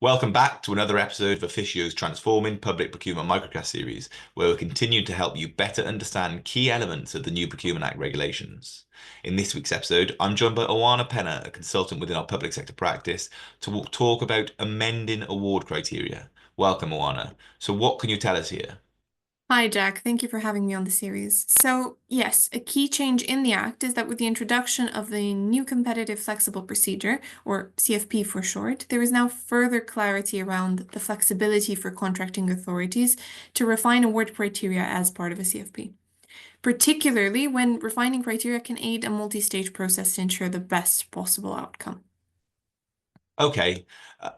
Welcome back to another episode of Efficio's Transforming Public Procurement Microcast series, where we continue to help you better understand key elements of the new Procurement Act regulations. In this week's episode, I'm joined by Oana Pena, a consultant within our public sector practice, to talk about amending award criteria. Welcome, Oana. So, what can you tell us here? Hi, Jack. Thank you for having me on the series. So, yes, a key change in the Act is that with the introduction of the new Competitive Flexible Procedure, or CFP for short, there is now further clarity around the flexibility for contracting authorities to refine award criteria as part of a CFP, particularly when refining criteria can aid a multi-stage process to ensure the best possible outcome. Okay,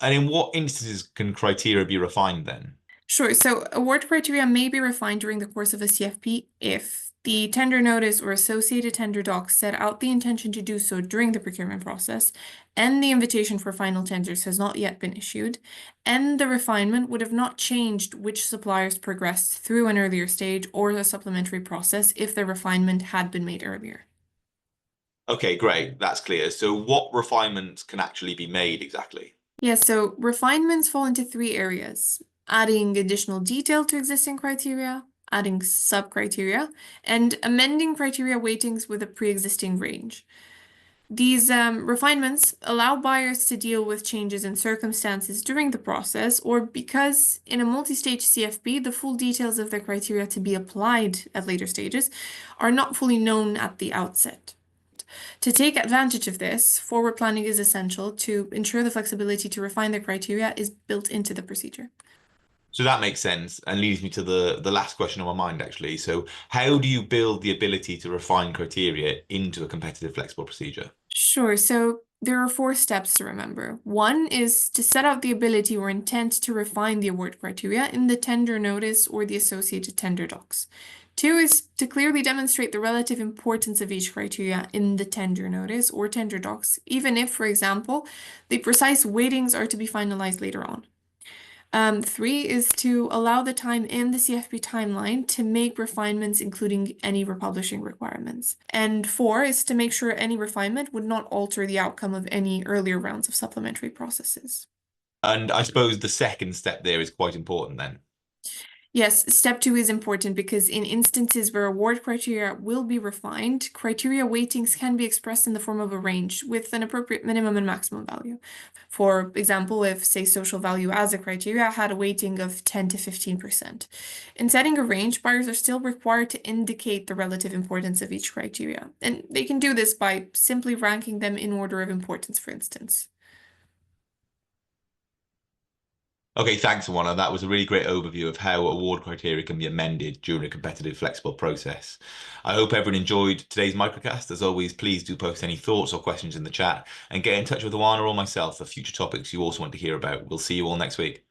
and in what instances can criteria be refined then? Sure. So award criteria may be refined during the course of a CFP if the tender notice or associated tender docs set out the intention to do so during the procurement process, and the invitation for final tenders has not yet been issued, and the refinement would have not changed which suppliers progressed through an earlier stage or a supplementary process if the refinement had been made earlier. Okay, great, that's clear. So, what refinements can actually be made exactly? Yeah, so refinements fall into three areas: adding additional detail to existing criteria, adding sub-criteria, and amending criteria weightings with a pre-existing range. These refinements allow buyers to deal with changes in circumstances during the process, or because in a multi-stage CFP, the full details of the criteria to be applied at later stages are not fully known at the outset. To take advantage of this, forward planning is essential to ensure the flexibility to refine the criteria is built into the procedure. So that makes sense and leads me to the last question on my mind, actually. So, how do you build the ability to refine criteria into a competitive flexible procedure? Sure, so there are four steps to remember. One is to set out the ability or intent to refine the award criteria in the tender notice or the associated tender docs. Two is to clearly demonstrate the relative importance of each criteria in the tender notice or tender docs, even if, for example, the precise weightings are to be finalized later on. Three is to allow the time in the CFP timeline to make refinements, including any republishing requirements. And four is to make sure any refinement would not alter the outcome of any earlier rounds of supplementary processes. And I suppose the second step there is quite important then. Yes, step two is important because in instances where award criteria will be refined, criteria weightings can be expressed in the form of a range with an appropriate minimum and maximum value. For example, if, say, social value as a criteria had a weighting of 10 to 15%. In setting a range, buyers are still required to indicate the relative importance of each criteria, and they can do this by simply ranking them in order of importance, for instance. Okay, thanks, Juana. That was a really great overview of how award criteria can be amended during a competitive flexible process. I hope everyone enjoyed today's microcast. As always, please do post any thoughts or questions in the chat and get in touch with Juana or myself for future topics you also want to hear about. We'll see you all next week.